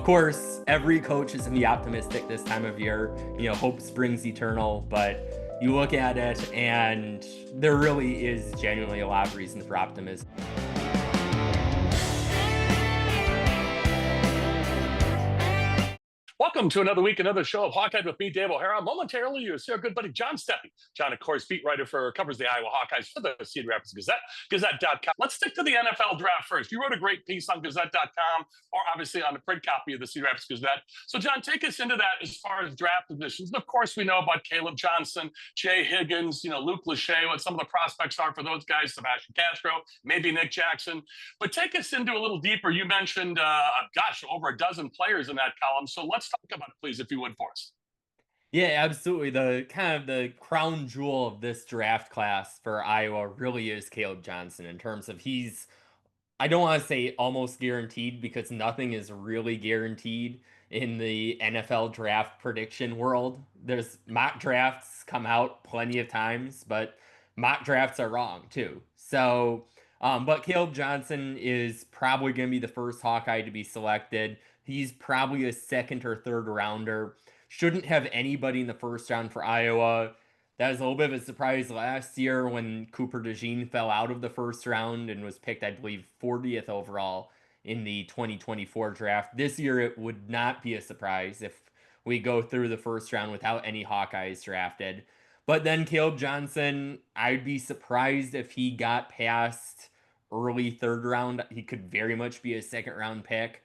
course, every coach is going to be optimistic this time of year. Hope springs eternal, but you look at it and there really is genuinely a lot of reason for optimism. Welcome to another week, another show of Hawkeye with me, Dave O'Hara. Momentarily, you'll see our good buddy John Steppe. John, of course, beat writer covers the Iowa Hawkeyes for the Cedar Rapids Gazette, Gazette.com. Let's stick to the NFL draft first. You wrote a great piece on Gazette.com, or obviously on the print copy of the Cedar Rapids Gazette. So, John, take us into that as far as draft positions. Of course, we know about Caleb Johnson, Jay Higgins, Luke Lachey, what some of the prospects are for those guys, Sebastian Castro, maybe Nick Jackson. But take us into a little deeper. You mentioned, over a dozen players in that column. So let's talk about it, please, if you would, for us. Yeah, absolutely. The crown jewel of this draft class for Iowa really is Caleb Johnson in terms of I don't want to say almost guaranteed because nothing is really guaranteed in the NFL draft prediction world. There's mock drafts come out plenty of times, but mock drafts are wrong too. But Caleb Johnson is probably going to be the first Hawkeye to be selected. He's probably a second or third rounder. Shouldn't have anybody in the first round for Iowa. That was a little bit of a surprise last year when Cooper DeJean fell out of the first round and was picked, I believe, 40th overall in the 2024 draft. This year, it would not be a surprise if we go through the first round without any Hawkeyes drafted. But then Caleb Johnson, I'd be surprised if he got past early third round. He could very much be a second round pick.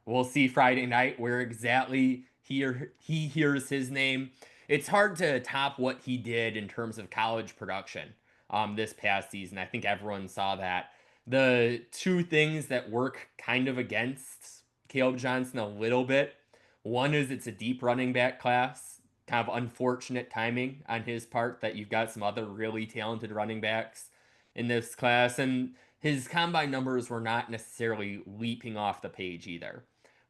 We'll see Friday night where exactly he hears his name. It's hard to top what he did in terms of college production this past season. I think everyone saw that. The two things that work kind of against Caleb Johnson a little bit. One is it's a deep running back class. Kind of unfortunate timing on his part that you've got some other really talented running backs in this class. And his combine numbers were not necessarily leaping off the page either.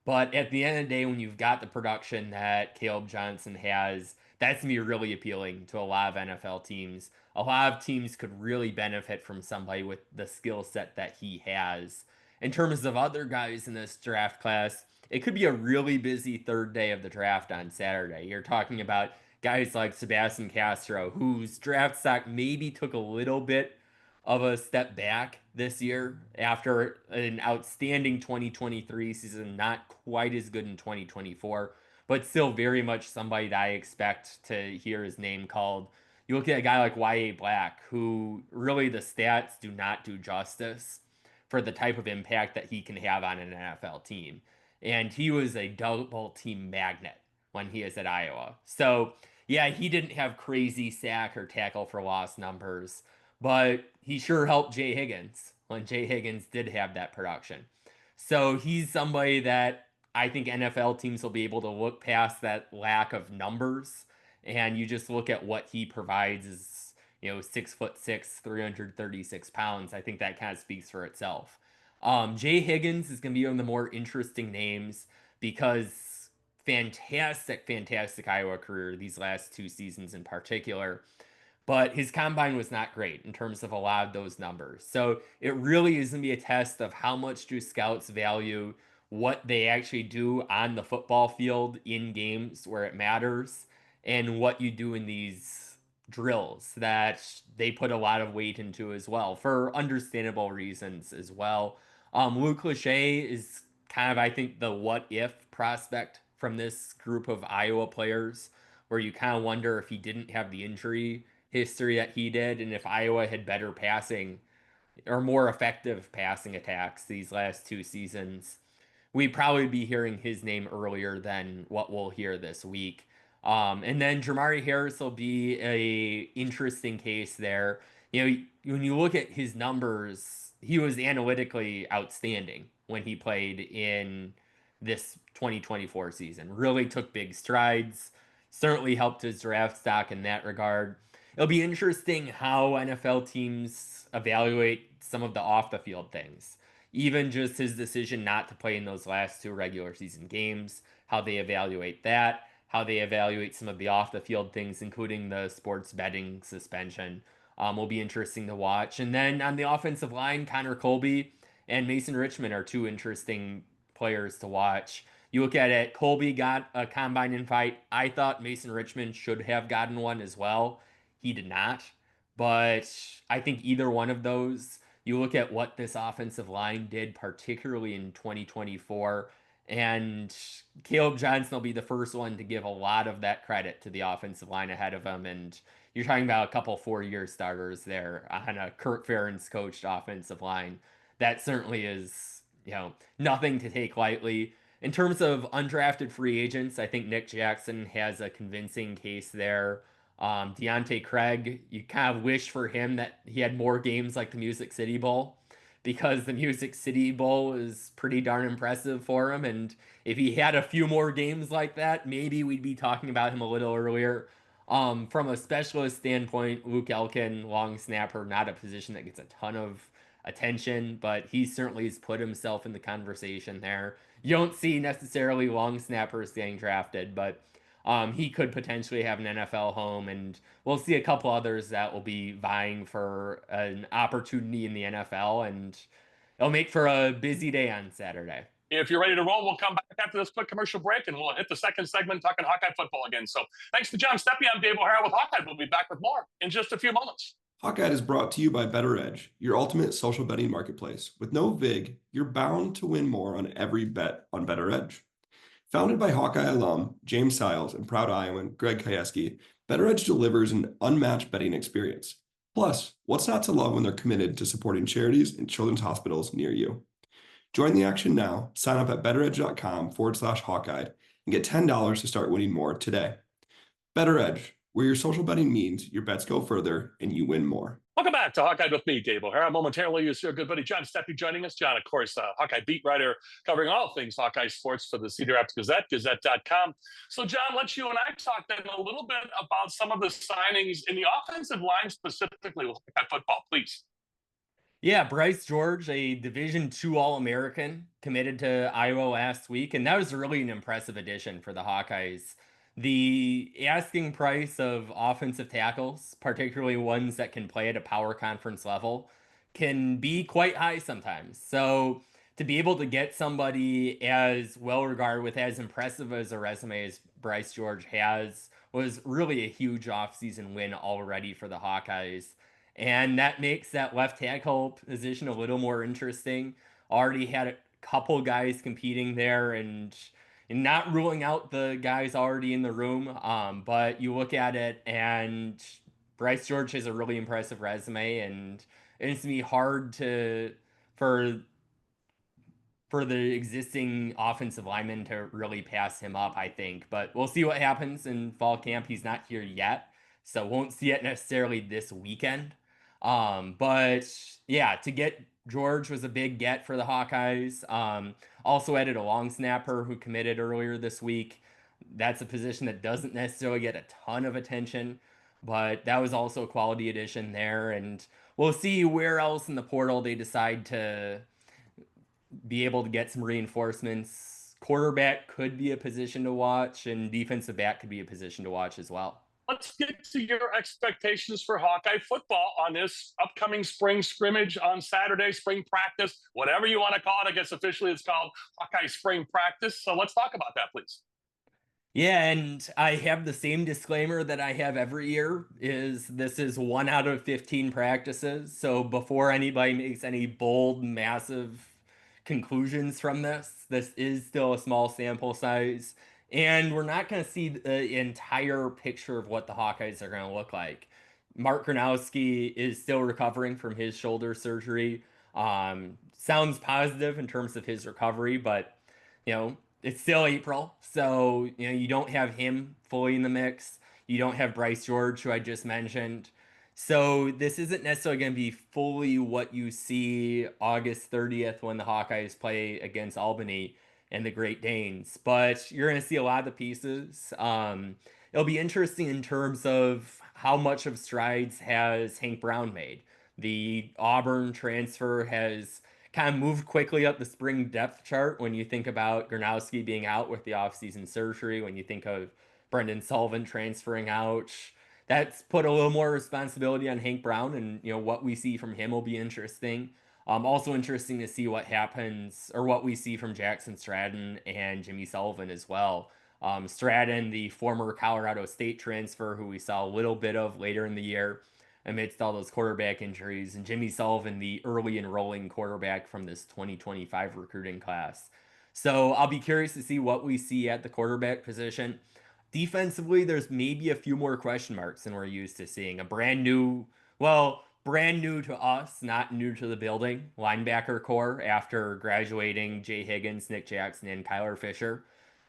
But at the end of the day, when you've got the production that Caleb Johnson has, that's going to be really appealing to a lot of NFL teams. A lot of teams could really benefit from somebody with the skill set that he has. In terms of other guys in this draft class, it could be a really busy third day of the draft on Saturday. You're talking about guys like Sebastian Castro, whose draft stock maybe took a little bit of a step back this year after an outstanding 2023 season, not quite as good in 2024, but still very much somebody that I expect to hear his name called. You look at a guy like Y.A. Black, who really the stats do not do justice for the type of impact that he can have on an NFL team. And he was a double team magnet when he was at Iowa. So, yeah, he didn't have crazy sack or tackle for loss numbers, but he sure helped Jay Higgins when Jay Higgins did have that production. So he's somebody that I think NFL teams will be able to look past that lack of numbers, and you just look at what he provides as 6'6", 336 pounds. I think that kind of speaks for itself. Jay Higgins is going to be one of the more interesting names because fantastic Iowa career these last two seasons in particular. But his combine was not great in terms of a lot of those numbers. So it really is going to be a test of how much do scouts value what they actually do on the football field in games where it matters and what you do in these drills that they put a lot of weight into as well for understandable reasons as well. Luke Lachey is kind of, I think, the what if prospect from this group of Iowa players where you kind of wonder if he didn't have the injury history that he did and if Iowa had better passing or more effective passing attacks these last two seasons, we'd probably be hearing his name earlier than what we'll hear this week. And then Jermari Harris will be a interesting case there. When you look at his numbers, he was analytically outstanding when he played in this 2024 season. Really took big strides. Certainly helped his draft stock in that regard. It'll be interesting how NFL teams evaluate some of the off the field things. Even just his decision not to play in those last two regular season games, how they evaluate that, how they evaluate some of the off the field things, including the sports betting suspension, will be interesting to watch. And then on the offensive line, Connor Colby and Mason Richmond are two interesting players to watch. You look at it, Colby got a combine invite. I thought Mason Richmond should have gotten one as well. He did not. But I think either one of those, you look at what this offensive line did, particularly in 2024, and Caleb Johnson will be the first one to give a lot of that credit to the offensive line ahead of him. And you're talking about a couple 4-year starters there on a Kirk Ferentz coached offensive line. That certainly is, nothing to take lightly. In terms of undrafted free agents, I think Nick Jackson has a convincing case there. Deontay Craig, you kind of wish for him that he had more games like the Music City Bowl, because the Music City Bowl is pretty darn impressive for him. And if he had a few more games like that, maybe we'd be talking about him a little earlier. From a specialist standpoint, Luke Elkin, long snapper, not a position that gets a ton of attention, but he certainly has put himself in the conversation there. You don't see necessarily long snappers getting drafted, but he could potentially have an NFL home, and we'll see a couple others that will be vying for an opportunity in the NFL, and it'll make for a busy day on Saturday. If you're ready to roll, we'll come back after this quick commercial break and we'll hit the second segment talking Hawkeye football again. So thanks to John Steppe. I'm Dave O'Hara with Hawkeye. We'll be back with more in just a few moments. Hawkeye is brought to you by BettorEdge, your ultimate social betting marketplace. With no VIG, you're bound to win more on every bet on BettorEdge. Founded by Hawkeye alum James Siles and proud Iowan Greg Kajewski, BettorEdge delivers an unmatched betting experience. Plus, what's not to love when they're committed to supporting charities and children's hospitals near you? Join the action now. Sign up at bettoredge.com/Hawkeye and get $10 to start winning more today. BettorEdge, where your social betting means your bets go further and you win more. Welcome back to Hawkeye with me, Dave O'Hara. Momentarily, you'll see our good buddy John Steppe joining us. John, of course, Hawkeye beat writer covering all things Hawkeye sports for the Cedar Rapids Gazette, Gazette.com. So, John, let you and I talk then a little bit about some of the signings in the offensive line, specifically with Hawkeye football, please. Yeah, Bryce George, a Division II All-American, committed to Iowa last week, and that was really an impressive addition for the Hawkeyes. The asking price of offensive tackles, particularly ones that can play at a power conference level, can be quite high sometimes. So to be able to get somebody as well regarded with as impressive as a resume as Bryce George has was really a huge offseason win already for the Hawkeyes. And that makes that left tackle position a little more interesting. Already had a couple guys competing there, and not ruling out the guys already in the room. But you look at it, and Bryce George has a really impressive resume, and it's gonna be hard for the existing offensive lineman to really pass him up, I think. But we'll see what happens in fall camp. He's not here yet, so won't see it necessarily this weekend. But yeah, to get George was a big get for the Hawkeyes. Also added a long snapper who committed earlier this week. That's a position that doesn't necessarily get a ton of attention, but that was also a quality addition there. And we'll see where else in the portal they decide to be able to get some reinforcements. Quarterback could be a position to watch, and defensive back could be a position to watch as well. Let's get to your expectations for Hawkeye football on this upcoming spring scrimmage on Saturday, spring practice, whatever you want to call it. I guess officially it's called Hawkeye spring practice. So let's talk about that, please. Yeah, and I have the same disclaimer that I have every year is this is 1 out of 15 practices. So before anybody makes any bold, massive conclusions from this is still a small sample size. And we're not going to see the entire picture of what the Hawkeyes are going to look like. Mark Gronowski is still recovering from his shoulder surgery. Sounds positive in terms of his recovery, but it's still April, so you don't have him fully in the mix. You don't have Bryce George, who I just mentioned. So this isn't necessarily going to be fully what you see August 30th when the Hawkeyes play against Albany and the Great Danes, but you're going to see a lot of the pieces. It'll be interesting in terms of how much of strides has Hank Brown made. The Auburn transfer has kind of moved quickly up the spring depth chart when you think about Gronowski being out with the offseason surgery, when you think of Brendan Sullivan transferring out. That's put a little more responsibility on Hank Brown, and what we see from him will be interesting. Also interesting to see what happens or what we see from Jackson Stratton and Jimmy Sullivan as well. Stratton, the former Colorado State transfer, who we saw a little bit of later in the year amidst all those quarterback injuries, and Jimmy Sullivan, the early enrolling quarterback from this 2025 recruiting class. So I'll be curious to see what we see at the quarterback position. Defensively, there's maybe a few more question marks than we're used to seeing. A brand new to us, not new to the building, linebacker core after graduating Jay Higgins, Nick Jackson, and Kyler Fisher.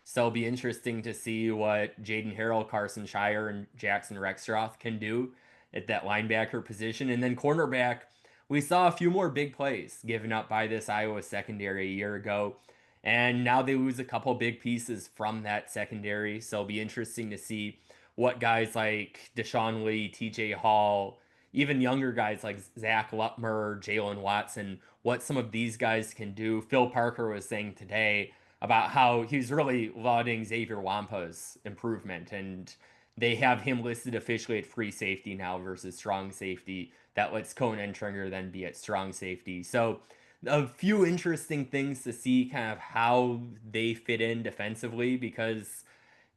So it'll be interesting to see what Jaden Harrell, Carson Shire, and Jackson Rexroth can do at that linebacker position. And then cornerback, we saw a few more big plays given up by this Iowa secondary a year ago. And now they lose a couple big pieces from that secondary. So it'll be interesting to see what guys like Deshaun Lee, TJ Hall, even younger guys like Zach Lutmer, Jalen Watson, what some of these guys can do. Phil Parker was saying today about how he's really lauding Xavier Wampa's improvement, and they have him listed officially at free safety now versus strong safety. That lets Conan Tringer then be at strong safety. So a few interesting things to see kind of how they fit in defensively because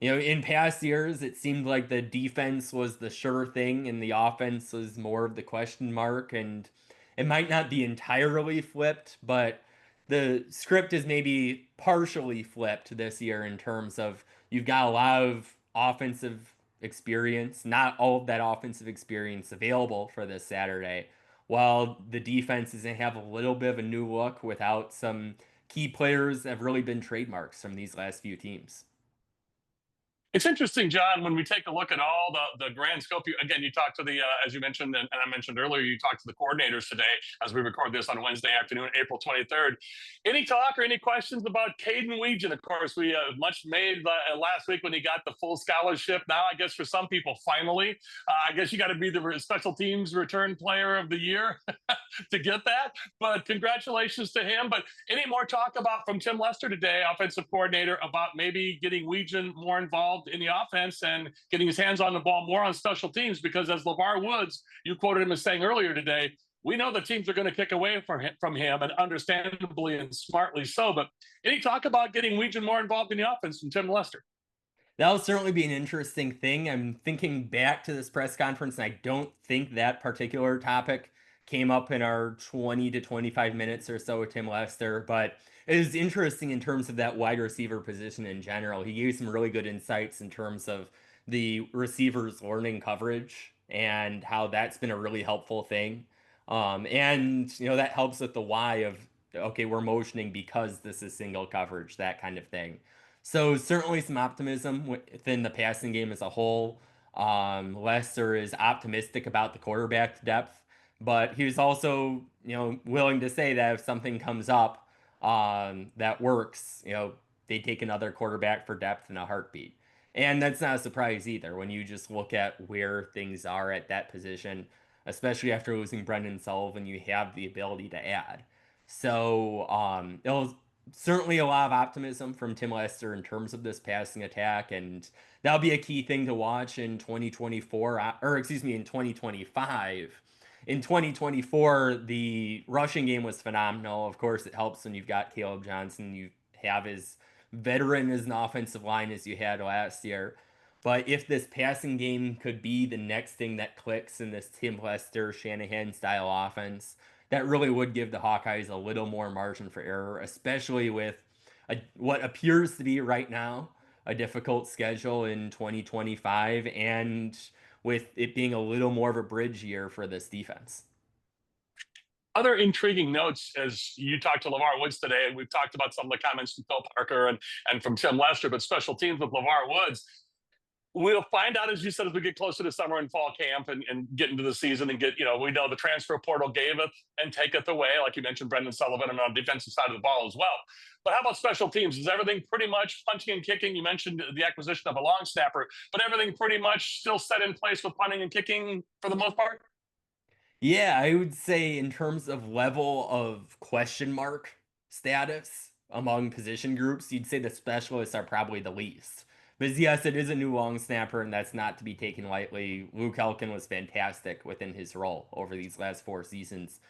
in past years, it seemed like the defense was the sure thing and the offense was more of the question mark. And it might not be entirely flipped, but the script is maybe partially flipped this year in terms of you've got a lot of offensive experience, not all of that offensive experience available for this Saturday, while the defense is going to have a little bit of a new look without some key players that have really been trademarks from these last few teams. It's interesting, John, when we take a look at all the grand scope. Again, you talked to the, as you mentioned, and I mentioned earlier, you talked to the coordinators today as we record this on Wednesday afternoon, April 23rd. Any talk or any questions about Caden Weegan? Of course, we much made last week when he got the full scholarship. Now, I guess for some people, finally, I guess you got to be the special teams return player of the year to get that. But congratulations to him. But any more talk about from Tim Lester today, offensive coordinator, about maybe getting Weegan more involved in the offense and getting his hands on the ball more on special teams? Because as LeVar Woods, you quoted him as saying earlier today, we know the teams are going to kick away from him, and understandably and smartly so. But any talk about getting Weegan more involved in the offense from Tim Lester? That'll certainly be an interesting thing. I'm thinking back to this press conference, and I don't think that particular topic came up in our 20 to 25 minutes or so with Tim Lester, but it is interesting in terms of that wide receiver position in general. He gave some really good insights in terms of the receivers learning coverage and how that's been a really helpful thing. And that helps with the why of, okay, we're motioning because this is single coverage, that kind of thing. So certainly some optimism within the passing game as a whole. Lester is optimistic about the quarterback depth, but he was also, willing to say that if something comes up that works, they take another quarterback for depth in a heartbeat. And that's not a surprise either when you just look at where things are at that position, especially after losing Brendan Sullivan, you have the ability to add. So it'll certainly a lot of optimism from Tim Lester in terms of this passing attack, and that'll be a key thing to watch in 2024, or excuse me, in 2025. In 2024, the rushing game was phenomenal. Of course, it helps when you've got Caleb Johnson, you have as veteran as an offensive line as you had last year. But if this passing game could be the next thing that clicks in this Tim Lester, Shanahan style offense, that really would give the Hawkeyes a little more margin for error, especially with what appears to be right now a difficult schedule in 2025 and with it being a little more of a bridge year for this defense. Other intriguing notes as you talked to LeVar Woods today, and we've talked about some of the comments from Phil Parker and from Tim Lester, but special teams with LeVar Woods. We'll find out, as you said, as we get closer to summer and fall camp and get into the season and we know the transfer portal gaveth and taketh away, like you mentioned, Brendan Sullivan, and on the defensive side of the ball as well. But how about special teams? Is everything pretty much punting and kicking? You mentioned the acquisition of a long snapper, but everything pretty much still set in place with punting and kicking for the most part? Yeah, I would say in terms of level of question mark status among position groups, you'd say the specialists are probably the least. But yes, it is a new long snapper, and that's not to be taken lightly. Luke Elkin was fantastic within his role over these last 4 seasons.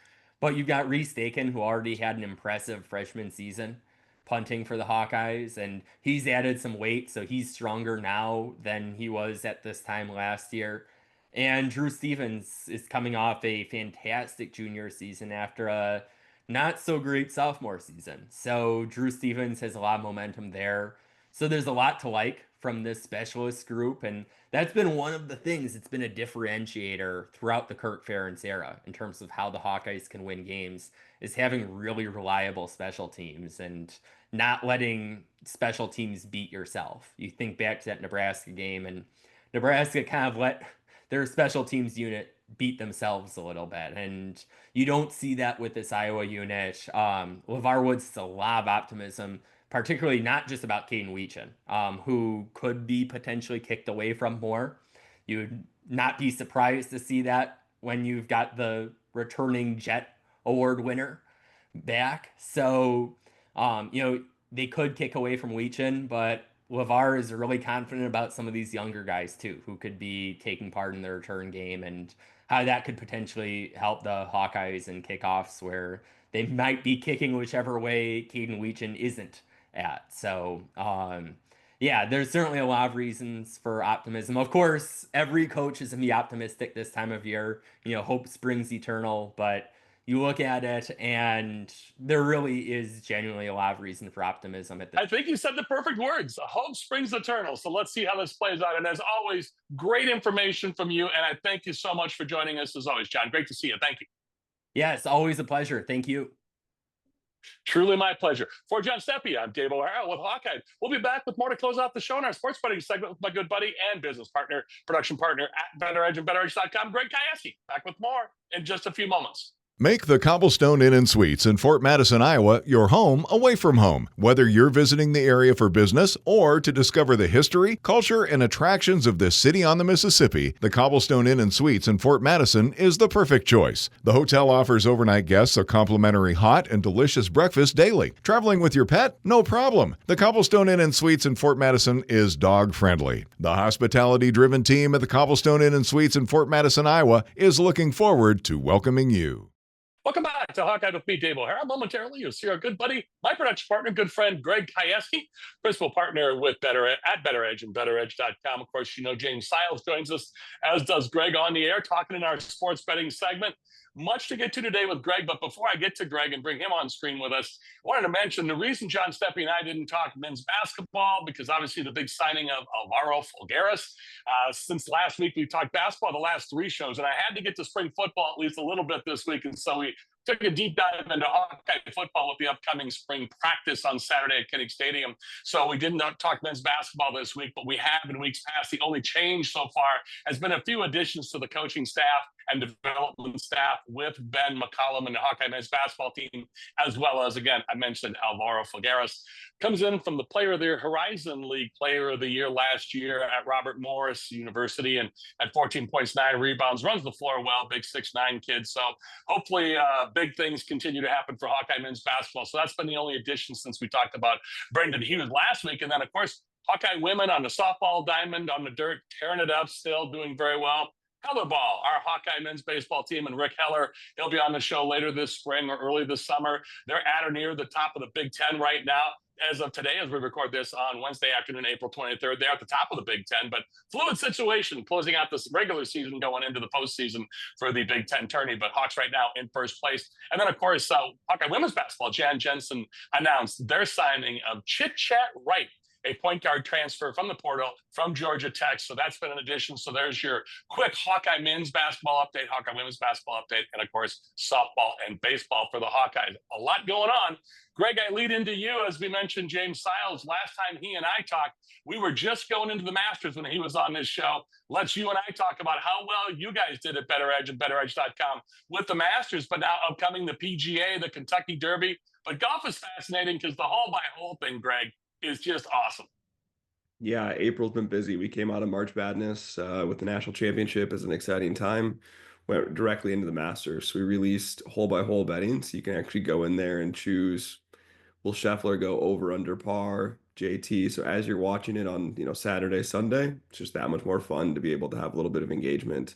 But you've got Reese Dakin, who already had an impressive freshman season punting for the Hawkeyes, and he's added some weight, so he's stronger now than he was at this time last year. And Drew Stevens is coming off a fantastic junior season after a not so great sophomore season. So Drew Stevens has a lot of momentum there. So there's a lot to like from this specialist group, and that's been one of the things. It's been a differentiator throughout the Kirk Ferentz era in terms of how the Hawkeyes can win games, is having really reliable special teams and not letting special teams beat yourself. You think back to that Nebraska game, and Nebraska kind of let their special teams unit beat themselves a little bit, and you don't see that with this Iowa unit. LeVar Woods has a lot of optimism, particularly not just about Caden Weechin, who could be potentially kicked away from more. You would not be surprised to see that when you've got the returning Jet Award winner back. So, they could kick away from Weechin, but LeVar is really confident about some of these younger guys too, who could be taking part in the return game, and how that could potentially help the Hawkeyes in kickoffs where they might be kicking whichever way Caden Weechin isn't at. So, yeah, there's certainly a lot of reasons for optimism. Of course, every coach is going to be optimistic this time of year. Hope springs eternal, but you look at it and there really is genuinely a lot of reason for optimism at this. I think you said the perfect words. Hope springs eternal. So let's see how this plays out. And as always, great information from you. And I thank you so much for joining us as always, John. Great to see you. Thank you. Yeah, it's always a pleasure. Thank you. Truly my pleasure. For John Steppe, I'm Dave O'Hara with Hawkeye. We'll be back with more to close out the show in our sports betting segment with my good buddy and business partner, production partner at BettorEdge and BettorEdge.com, Greg Kajewski. Back with more in just a few moments. Make the Cobblestone Inn and Suites in Fort Madison, Iowa, your home away from home. Whether you're visiting the area for business or to discover the history, culture, and attractions of this city on the Mississippi, the Cobblestone Inn and Suites in Fort Madison is the perfect choice. The hotel offers overnight guests a complimentary hot and delicious breakfast daily. Traveling with your pet? No problem. The Cobblestone Inn and Suites in Fort Madison is dog-friendly. The hospitality-driven team at the Cobblestone Inn and Suites in Fort Madison, Iowa is looking forward to welcoming you. Welcome back to Hawkeye with me, Dave O'Hara. Momentarily, you'll see our good buddy, my production partner, good friend, Greg Kajewski, principal partner with BettorEdge and BettorEdge.com. Of course, James Siles joins us, as does Greg on the air, talking in our sports betting segment. Much to get to today with Greg, but before I get to Greg and bring him on screen with us, I wanted to mention the reason John Steppe and I didn't talk men's basketball, because obviously the big signing of Alvaro Falgueras. Since last week, we've talked basketball the last 3 shows, and I had to get to spring football at least a little bit this week, and so we took a deep dive into Hawkeye football with the upcoming spring practice on Saturday at Kinnick Stadium. So we didn't talk men's basketball this week, but we have in weeks past. The only change so far has been a few additions to the coaching staff and development staff with Ben McCollum and the Hawkeye men's basketball team, as well as, again, I mentioned Alvaro Falgueras. Comes in from the Player of the Year, Horizon League Player of the Year last year at Robert Morris University, and at 14 points, 9 rebounds, runs the floor well, big 6'9" kid. So hopefully big things continue to happen for Hawkeye men's basketball. So that's been the only addition since we talked about Brendan Hughes last week. And then, of course, Hawkeye women on the softball diamond, on the dirt, tearing it up, still doing very well. Heatherball, our Hawkeye men's baseball team, and Rick Heller, he'll be on the show later this spring or early this summer. They're at or near the top of the Big Ten right now. As of today, as we record this on Wednesday afternoon, April 23rd, they're at the top of the Big Ten, but fluid situation closing out this regular season, going into the postseason for the Big Ten tourney. But Hawks right now in first place. And then, of course, Hawkeye women's basketball, Jensen announced their signing of Chit Chat Wright, a point guard transfer from the portal from Georgia Tech. So that's been an addition. So there's your quick Hawkeye men's basketball update, Hawkeye women's basketball update, and of course, softball and baseball for the Hawkeyes. A lot going on. Greg, I lead into you. As we mentioned, James Siles, last time he and I talked, we were just going into the Masters when he was on this show. Let's you and I talk about how well you guys did at BettorEdge and BettorEdge.com with the Masters, but now upcoming the PGA, the Kentucky Derby. But golf is fascinating because the hole-by-hole thing, Greg, is just awesome. Yeah, April's been busy. We came out of March Madness with the national championship as an exciting time. Went directly into the Masters. So we released hole-by-hole betting, so you can actually go in there and choose, will Scheffler go over under par, JT? So as you're watching it on Saturday, Sunday, it's just that much more fun to be able to have a little bit of engagement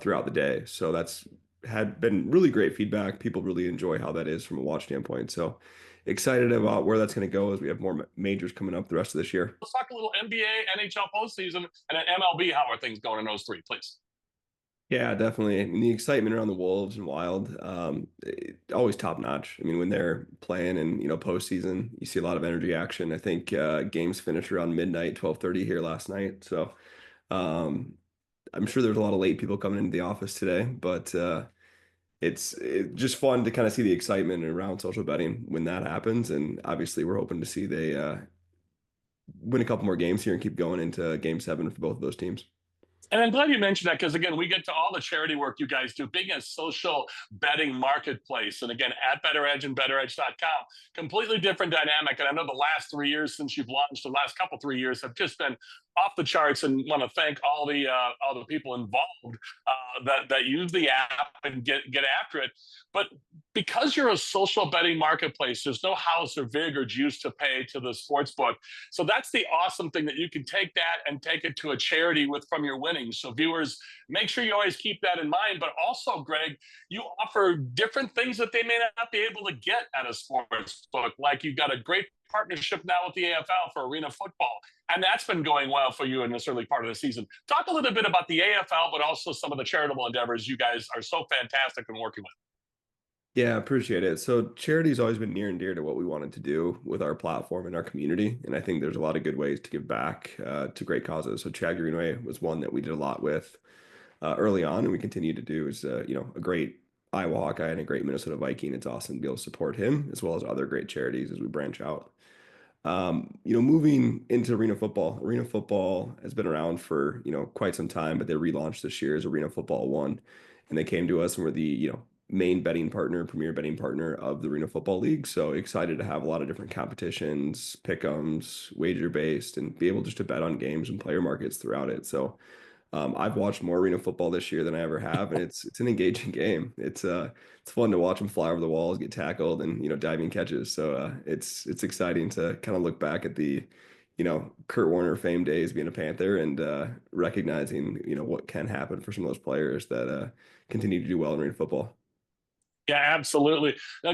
throughout the day. So that's had been really great feedback. People really enjoy how that is from a watch standpoint. So excited about where that's going to go as we have more majors coming up the rest of this year. Let's talk a little NBA, NHL postseason, and then MLB. How are things going in those three, please? Yeah, definitely. I mean, the excitement around the Wolves and Wild, always top notch. I mean, when they're playing and, postseason, you see a lot of energy action. I think games finished around midnight, 12:30 here last night. So um, I'm sure there's a lot of late people coming into the office today, but it's just fun to kind of see the excitement around social betting when that happens. And obviously, we're hoping to see they win a couple more games here and keep going into Game 7 for both of those teams. And I'm glad you mentioned that because, again, we get to all the charity work you guys do, being a social betting marketplace. And again, at BettorEdge and BettorEdge.com, completely different dynamic. And I know the last 3 years since you've launched, the last couple 3 years have just been off the charts, and want to thank all the people involved that use the app and get after it. But because you're a social betting marketplace, there's no house or vig or juice to pay to the sports book. So that's the awesome thing, that you can take that and take it to a charity from your winnings. So viewers, make sure you always keep that in mind. But also, Greg, you offer different things that they may not be able to get at a sports book. Like you've got a great partnership now with the AFL for arena football. And that's been going well for you in this early part of the season. Talk a little bit about the AFL, but also some of the charitable endeavors you guys are so fantastic in working with. Yeah, appreciate it. So charity's always been near and dear to what we wanted to do with our platform and our community. And I think there's a lot of good ways to give back to great causes. So Chad Greenway was one that we did a lot with early on, and we continue to do. Is a great Iowa Hawkeye and a great Minnesota Viking. It's awesome to be able to support him as well as other great charities as we branch out. Moving into arena football. Arena football has been around for quite some time, but they relaunched this year as Arena Football 1, and they came to us and were the main betting partner, premier betting partner of the Arena Football League. So excited to have a lot of different competitions, pick'ems, wager based, and be able just to bet on games and player markets throughout it. So I've watched more arena football this year than I ever have, and it's an engaging game. It's fun to watch them fly over the walls, get tackled, and diving catches. So it's exciting to kind of look back at the Kurt Warner fame days being a Panther, and recognizing what can happen for some of those players that continue to do well in arena football. Yeah, absolutely. Now,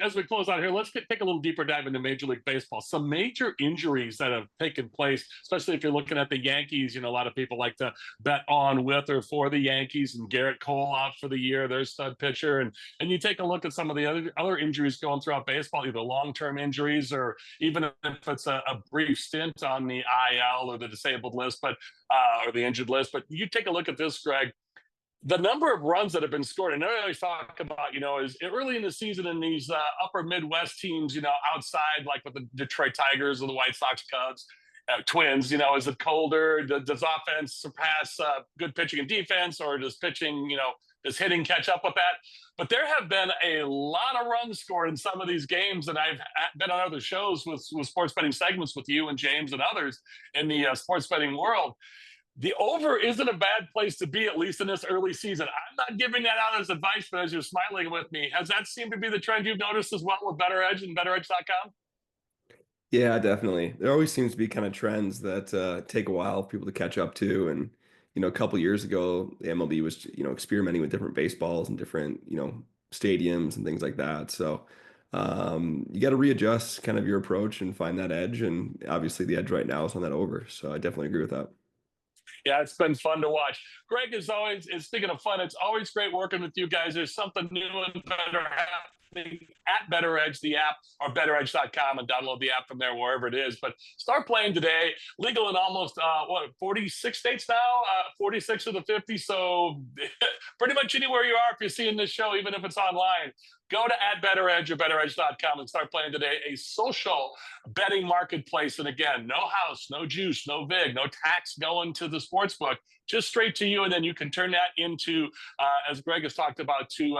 as we close out here, let's take a little deeper dive into Major League Baseball. Some major injuries that have taken place, especially if you're looking at the Yankees. A lot of people like to bet on with or for the Yankees, and Garrett Cole out for the year, their stud pitcher. And you take a look at some of the other injuries going throughout baseball, either long-term injuries or even if it's a brief stint on the IL or the disabled list, or the injured list. But you take a look at this, Greg. The number of runs that have been scored, and I always talk about, is early in the season in these upper Midwest teams, outside, like with the Detroit Tigers or the White Sox, Cubs, Twins, is it colder? Does offense surpass good pitching and defense, or does pitching, does hitting catch up with that? But there have been a lot of runs scored in some of these games, and I've been on other shows with sports betting segments with you and James and others in the sports betting world. The over isn't a bad place to be, at least in this early season. I'm not giving that out as advice, but as you're smiling with me, has that seemed to be the trend you've noticed as well with BettorEdge and BettorEdge.com? Yeah, definitely. There always seems to be kind of trends that take a while for people to catch up to. And, a couple years ago, the MLB was, experimenting with different baseballs and different, stadiums and things like that. So you got to readjust kind of your approach and find that edge. And obviously the edge right now is on that over. So I definitely agree with that. Yeah, it's been fun to watch. Greg, as always, speaking of fun, it's always great working with you guys. There's something new and better happening at BettorEdge, the app, or BettorEdge.com, and download the app from there wherever it is. But start playing today. Legal in almost, 46 states now? 46 of the 50. So pretty much anywhere you are, if you're seeing this show, even if it's online, go to @BettorEdge or BettorEdge.com and start playing today. A social betting marketplace. And again, no house, no juice, no vig, no tax going to the sports book, just straight to you. And then you can turn that into, as Greg has talked about, to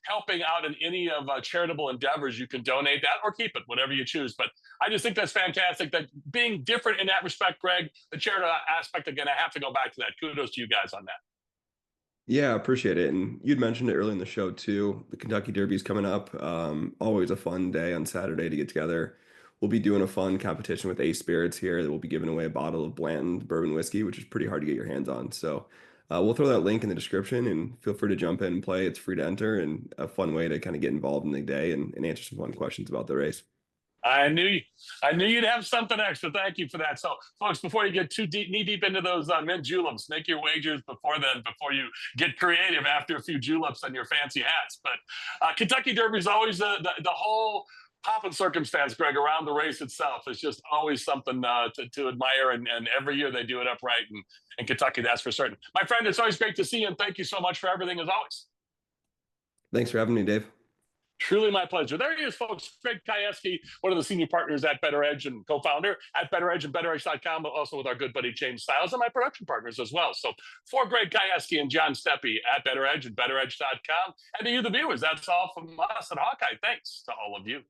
helping out in any of charitable endeavors. You can donate that or keep it, whatever you choose. But I just think that's fantastic, that being different in that respect, Greg, the charitable aspect, again, I have to go back to that. Kudos to you guys on that. Yeah, appreciate it. And you'd mentioned it early in the show too. The Kentucky Derby is coming up. Always a fun day on Saturday to get together. We'll be doing a fun competition with Ace Spirits here that will be giving away a bottle of Blanton bourbon whiskey, which is pretty hard to get your hands on. So We'll throw that link in the description and feel free to jump in and play. It's free to enter and a fun way to kind of get involved in the day and answer some fun questions about the race. I knew you'd have something extra. Thank you for that. So, folks, before you get too knee deep into those mint juleps, make your wagers before you get creative after a few juleps and your fancy hats. But Kentucky Derby is always the whole pomp and circumstance, Greg, around the race itself. It's just always something to admire, and every year they do it upright. And in Kentucky, that's for certain. My friend, it's always great to see you, and thank you so much for everything as always. Thanks for having me, Dave. Truly my pleasure. There he is, folks. Greg Kajewski, one of the senior partners at BettorEdge and co-founder at BettorEdge and BettorEdge.com, but also with our good buddy James Styles and my production partners as well. So for Greg Kajewski and John Steppe at BettorEdge and BettorEdge.com, and to you, the viewers, that's all from us at Hawkeye. Thanks to all of you.